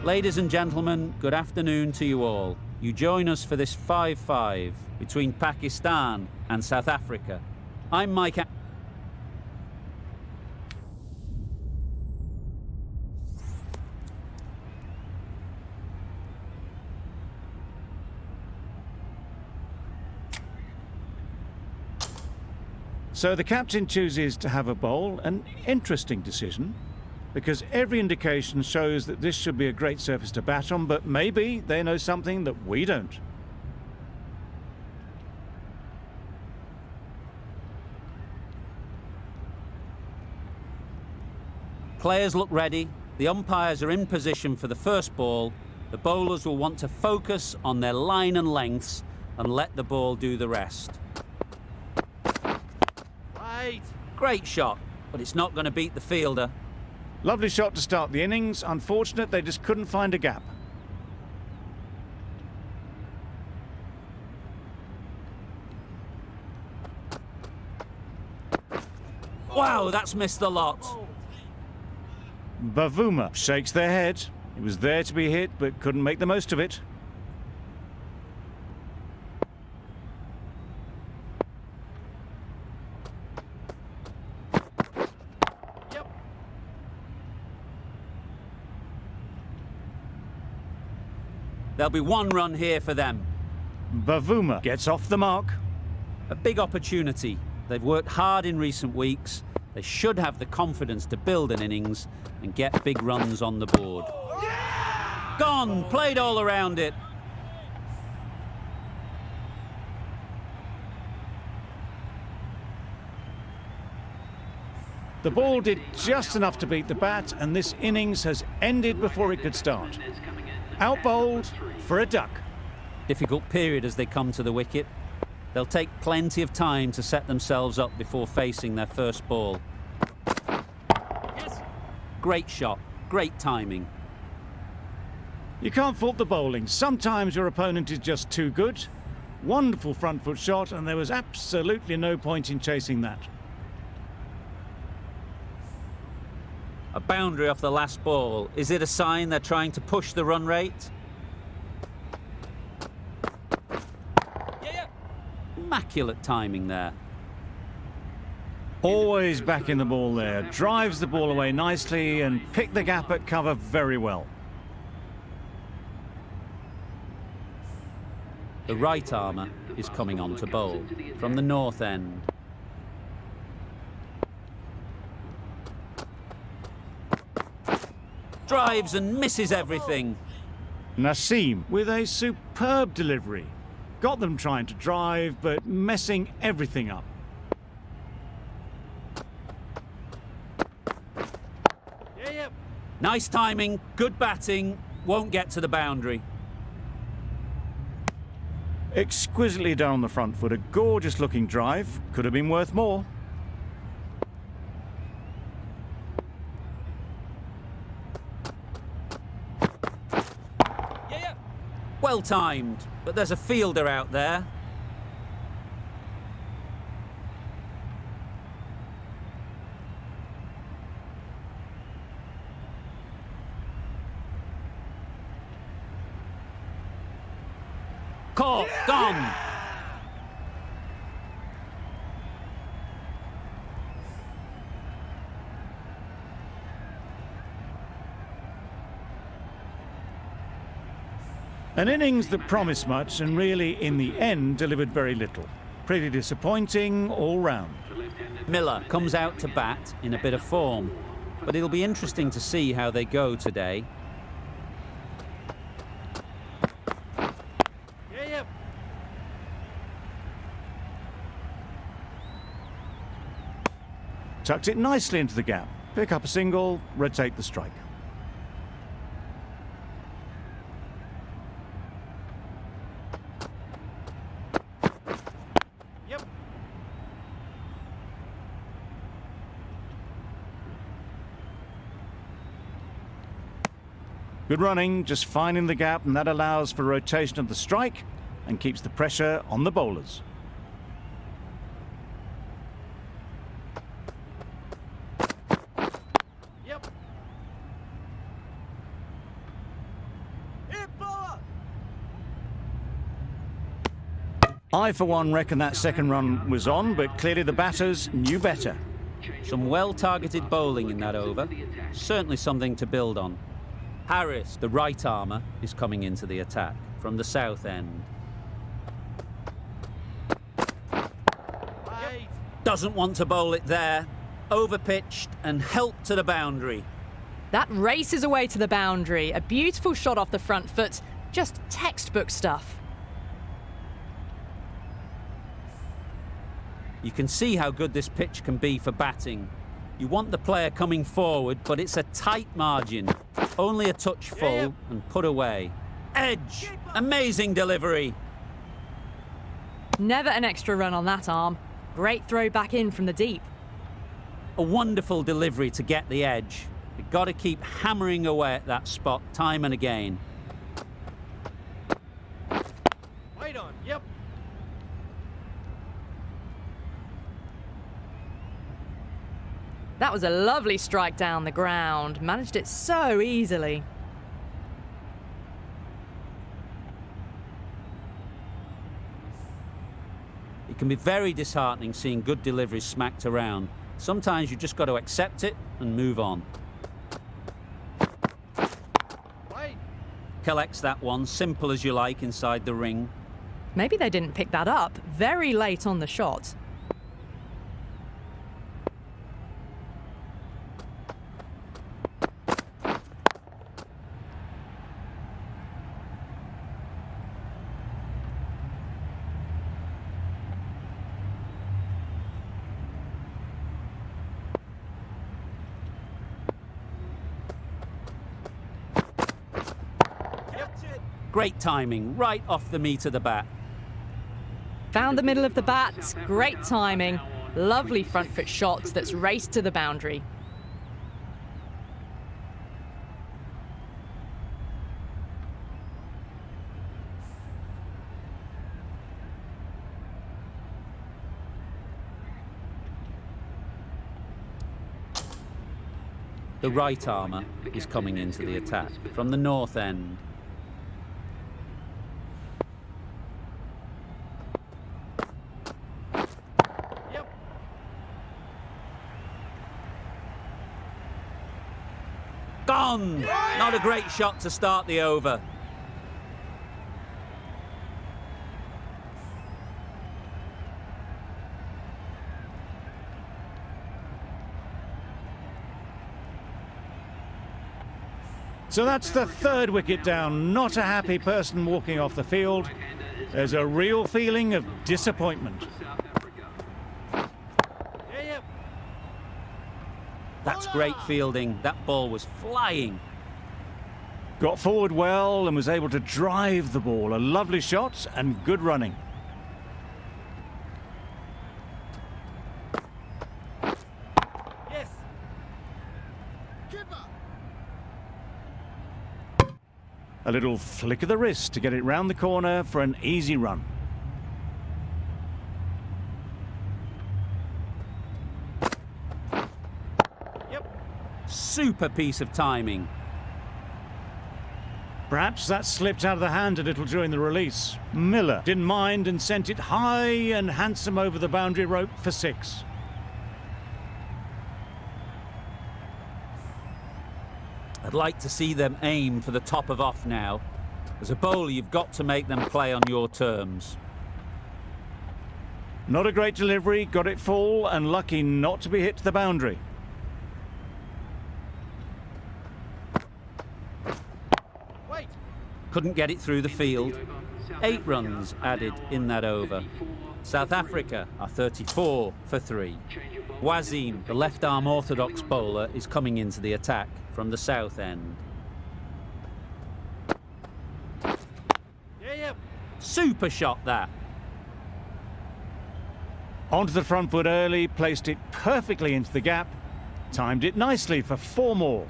Ladies and gentlemen, good afternoon to you all. You join us for this 5-5 between Pakistan and South Africa. I'm Mike. So the captain chooses to have a bowl, an interesting decision, because every indication shows that this should be a great surface to bat on, but maybe they know something that we don't. Players look ready, the umpires are in position for the first ball, the bowlers will want to focus on their line and lengths and let the ball do the rest. Great shot, but it's not going to beat the fielder. Lovely shot to start the innings. Unfortunate they just couldn't find a gap. Wow, that's missed the lot. Bavuma shakes their head. He was there to be hit, but couldn't make the most of it. There'll be one run here for them. Bavuma gets off the mark. A big opportunity. They've worked hard in recent weeks. They should have the confidence to build an innings and get big runs on the board. Yeah! Gone! Played all around it. The ball did just enough to beat the bat, and this innings has ended before it could start. Out-bowled for a duck. Difficult period as they come to the wicket. They'll take plenty of time to set themselves up before facing their first ball. Yes. Great shot, great timing. You can't fault the bowling. Sometimes your opponent is just too good. Wonderful front foot shot, and there was absolutely no point in chasing that. A boundary off the last ball. Is it a sign they're trying to push the run rate? Yeah. Immaculate timing there. Always backing the ball there. Drives the ball away nicely and picked the gap at cover very well. The right armour is coming on to bowl from the north end. Drives and misses everything. Naseem with a superb delivery. Got them trying to drive, but messing everything up. Yeah. Nice timing, good batting, won't get to the boundary. Exquisitely done on the front foot. A gorgeous looking drive. Could have been worth more. Well timed, but there's a fielder out there. Caught, gone. An innings that promised much and really, in the end, delivered very little. Pretty disappointing all round. Miller comes out to bat in a bit of form, but it'll be interesting to see how they go today. Tucked it nicely into the gap. Pick up a single, rotate the strike. Good running, just finding the gap, and that allows for rotation of the strike and keeps the pressure on the bowlers. I, for one, reckon that second run was on, but clearly the batters knew better. Some well-targeted bowling in that over. Certainly something to build on. Harris, the right armour, is coming into the attack from the south end. Doesn't want to bowl it there. Overpitched and helped to the boundary. That races away to the boundary. A beautiful shot off the front foot. Just textbook stuff. You can see how good this pitch can be for batting. You want the player coming forward, but it's a tight margin. Only a touch full and put away. Edge! Amazing delivery. Never an extra run on that arm. Great throw back in from the deep. A wonderful delivery to get the edge. You've got to keep hammering away at that spot time and again. Right on, yep. That was a lovely strike down the ground. Managed it so easily. It can be very disheartening seeing good deliveries smacked around. Sometimes you just got to accept it and move on. Right. Collects that one, simple as you like, inside the ring. Maybe they didn't pick that up. Very late on the shot. Great timing, right off the meat of the bat. Found the middle of the bat. Great timing. Lovely front foot shot that's raced to the boundary. The right armour is coming into the attack from the north end. Gone! Not a great shot to start the over. So that's the third wicket down. Not a happy person walking off the field. There's a real feeling of disappointment. That's great fielding. That ball was flying. Got forward well and was able to drive the ball. A lovely shot and good running. Yes. Keeper. A little flick of the wrist to get it round the corner for an easy run. Super piece of timing. Perhaps that slipped out of the hand a little during the release. Miller didn't mind and sent it high and handsome over the boundary rope for 6. I'd like to see them aim for the top of off now. As a bowler, you've got to make them play on your terms. Not a great delivery, got it full and lucky not to be hit to the boundary. Couldn't get it through the field. 8 runs added in that over. South Africa are 34 for 3. Wasim, the left-arm orthodox bowler, is coming into the attack from the south end. Super shot, that. Onto the front foot early, placed it perfectly into the gap. Timed it nicely for 4 more.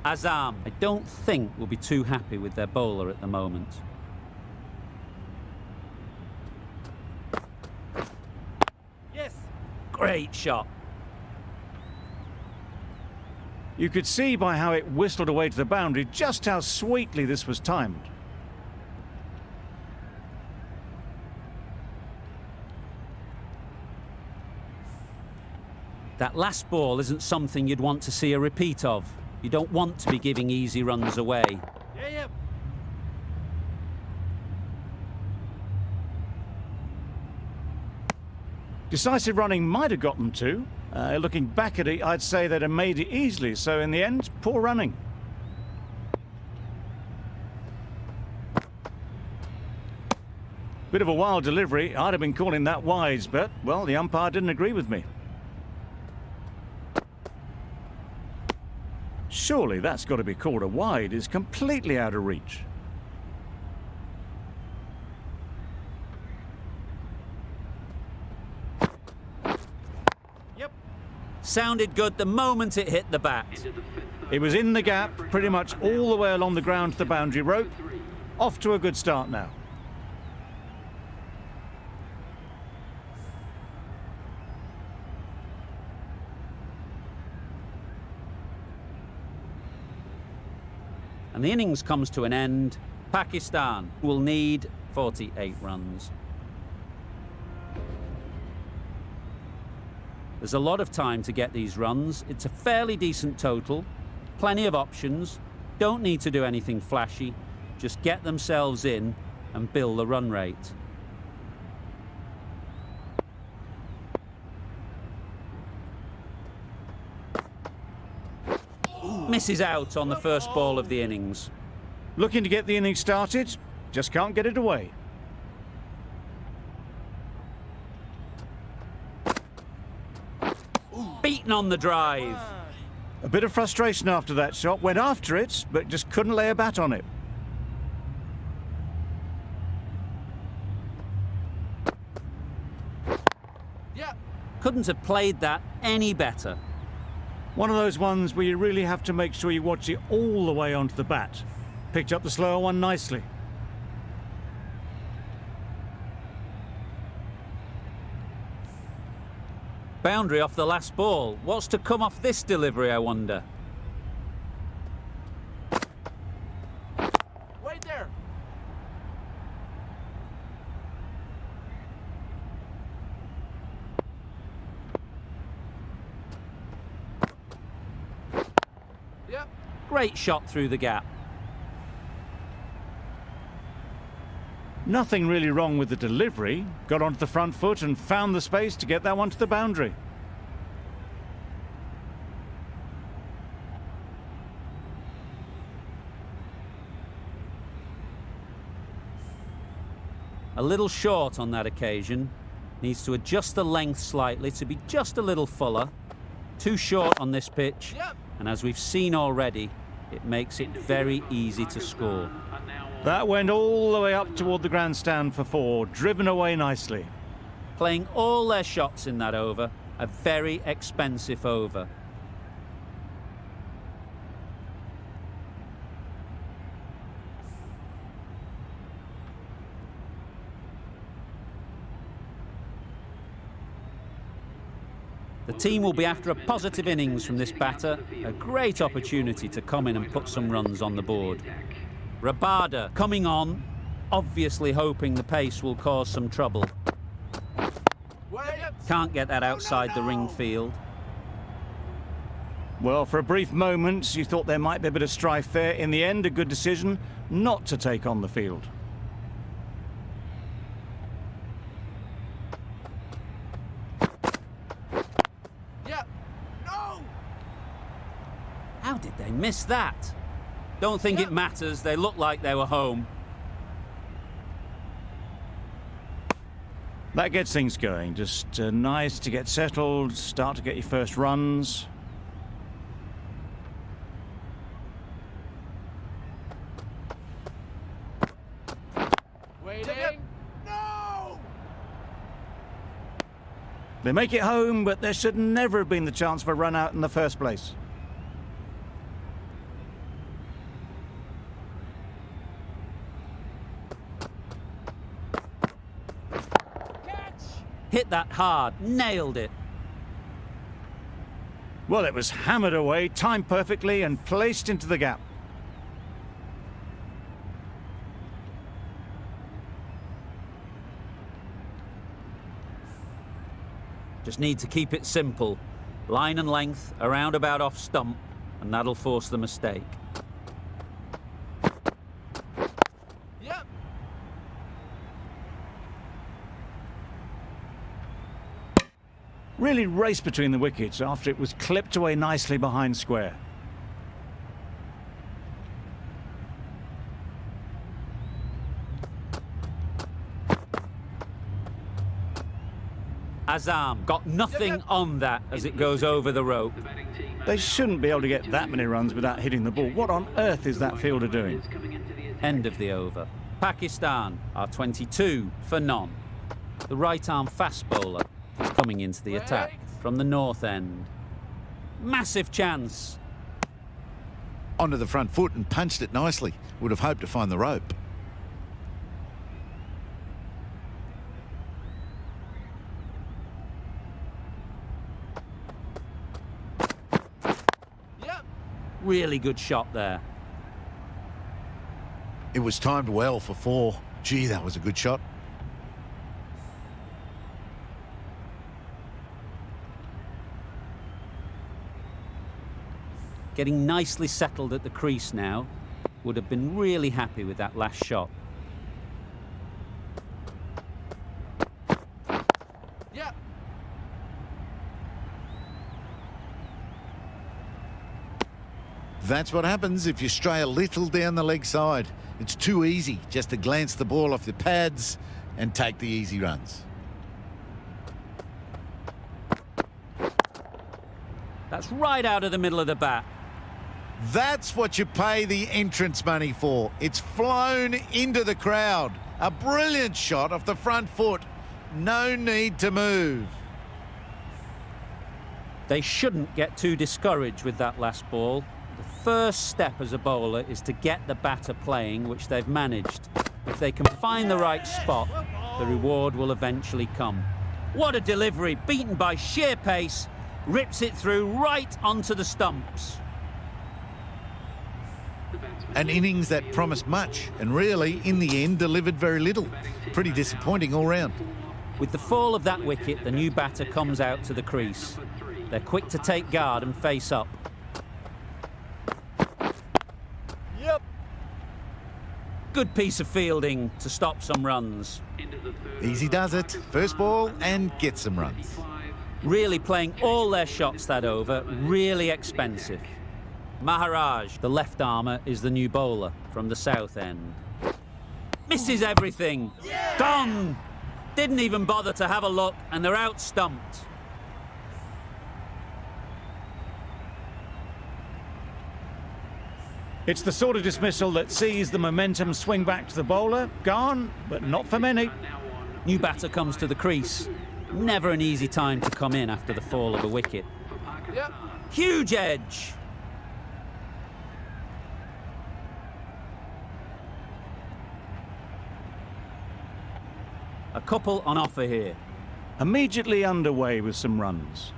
Azam, I don't think will be too happy with their bowler at the moment. Yes. Great shot. You could see by how it whistled away to the boundary just how sweetly this was timed. That last ball isn't something you'd want to see a repeat of. You don't want to be giving easy runs away. Yeah, yeah. Decisive running might have got them to. Looking back at it, I'd say they'd have made it easily, so in the end, poor running. Bit of a wild delivery. I'd have been calling that wise, but, well, the umpire didn't agree with me. Surely that's got to be called a wide. It's completely out of reach. Yep. Sounded good the moment it hit the bat. It was in the gap, pretty much all the way along the ground to the boundary rope. Off to a good start now. And the innings comes to an end. Pakistan will need 48 runs. There's a lot of time to get these runs. It's a fairly decent total. Plenty of options. Don't need to do anything flashy. Just get themselves in and build the run rate. Misses out on the first ball of the innings. Looking to get the innings started, just can't get it away. Beaten on the drive. A bit of frustration after that shot. Went after it, but just couldn't lay a bat on it. Yeah. Couldn't have played that any better. One of those ones where you really have to make sure you watch it all the way onto the bat. Picked up the slower one nicely. Boundary off the last ball. What's to come off this delivery, I wonder? Wait there. Yep. Great shot through the gap. Nothing really wrong with the delivery. Got onto the front foot and found the space to get that one to the boundary. A little short on that occasion. Needs to adjust the length slightly to be just a little fuller. Too short on this pitch. Yep. And as we've seen already, it makes it very easy to score. That went all the way up toward the grandstand for four, driven away nicely. Playing all their shots in that over, a very expensive over. The team will be after a positive innings from this batter, a great opportunity to come in and put some runs on the board. Rabada coming on, obviously hoping the pace will cause some trouble. Can't get that outside the ring field. Well, for a brief moment, you thought there might be a bit of strife there. In the end, a good decision not to take on the field. Yeah. No. How did they miss that? Don't think it matters. They look like they were home. That gets things going. Just nice to get settled, start to get your first runs. Waiting. No. They make it home, but there should never have been the chance for a run out in the first place. Hit that hard, nailed it. Well, it was hammered away, timed perfectly and placed into the gap. Just need to keep it simple. Line and length, around about off stump, and that'll force the mistake. Yep. Really raced between the wickets after it was clipped away nicely behind square. Azam got nothing on that as it goes over the rope. They shouldn't be able to get that many runs without hitting the ball. What on earth is that fielder doing? End of the over. Pakistan are 22 for none. The right-arm fast bowler is coming into the attack from the north end. Massive chance. Onto the front foot and punched it nicely. Would have hoped to find the rope. Yep. Really good shot there. It was timed well for 4. Gee, that was a good shot. Getting nicely settled at the crease now. Would have been really happy with that last shot. Yep. That's what happens if you stray a little down the leg side. It's too easy just to glance the ball off the pads and take the easy runs. That's right out of the middle of the bat. That's what you pay the entrance money for. It's flown into the crowd. A brilliant shot off the front foot. No need to move. They shouldn't get too discouraged with that last ball. The first step as a bowler is to get the batter playing, which they've managed. If they can find the right spot, the reward will eventually come. What a delivery, beaten by sheer pace, rips it through right onto the stumps. An innings that promised much and really, in the end, delivered very little. Pretty disappointing all round. With the fall of that wicket, the new batter comes out to the crease. They're quick to take guard and face up. Yep. Good piece of fielding to stop some runs. Easy does it. First ball and get some runs. Really playing all their shots that over, really expensive. Maharaj, the left armour, is the new bowler from the south end. Misses everything. Gone. Didn't even bother to have a look, and they're out stumped. It's the sort of dismissal that sees the momentum swing back to the bowler. Gone, but not for many. New batter comes to the crease. Never an easy time to come in after the fall of a wicket. Yep. Huge edge. A couple on offer here. Immediately underway with some runs.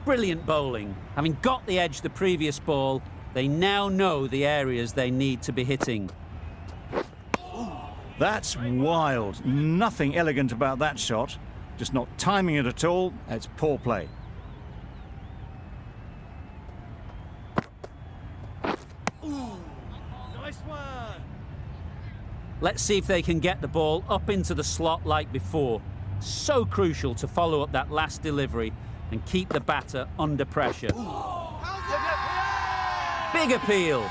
Brilliant bowling. Having got the edge the previous ball, they now know the areas they need to be hitting. That's wild. Nothing elegant about that shot. Just not timing it at all. It's poor play. Nice one. Let's see if they can get the ball up into the slot like before. So crucial to follow up that last delivery and keep the batter under pressure. Big appeal.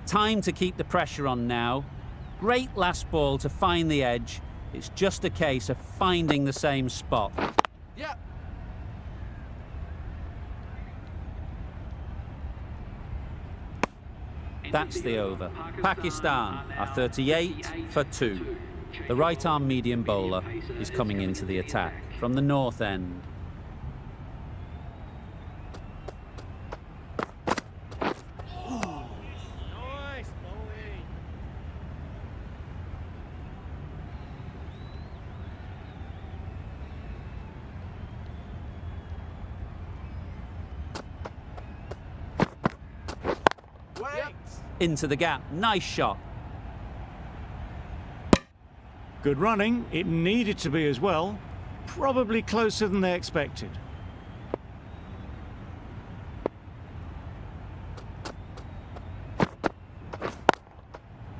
Time to keep the pressure on now. Great last ball to find the edge. It's just a case of finding the same spot. Yep. That's the over. Pakistan are 38 for 2. The right-arm medium bowler is coming into the attack from the north end. Into the gap. Nice shot. Good running. It needed to be as well. Probably closer than they expected.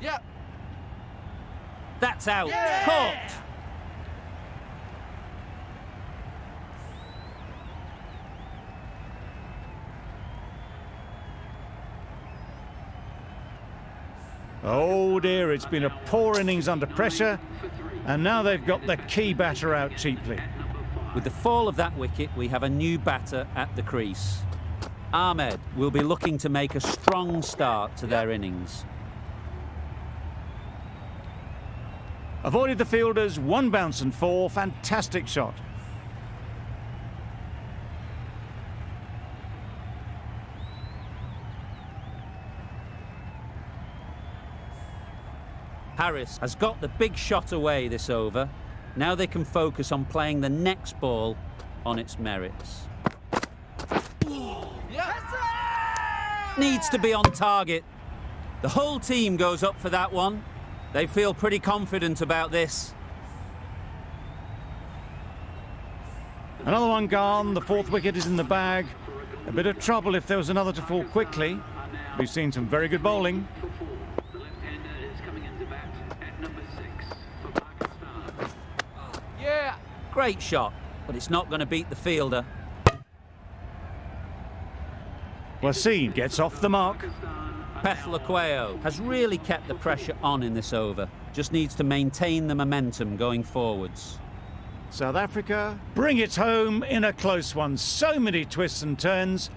Yep. That's out. Yeah! Caught. Oh dear, it's been a poor innings under pressure, and now they've got the key batter out cheaply. With the fall of that wicket, we have a new batter at the crease. Ahmed will be looking to make a strong start to their innings. Avoided the fielders, 1 bounce and 4, fantastic shot. Harris has got the big shot away this over. Now they can focus on playing the next ball on its merits. Needs to be on target. The whole team goes up for that one. They feel pretty confident about this. Another one gone, the 4th wicket is in the bag. A bit of trouble if there was another to fall quickly. We've seen some very good bowling. Yeah. Great shot, but it's not going to beat the fielder. Wasim gets off the mark. Pethlaqueo has really kept the pressure on in this over. Just needs to maintain the momentum going forwards. South Africa bring it home in a close one. So many twists and turns.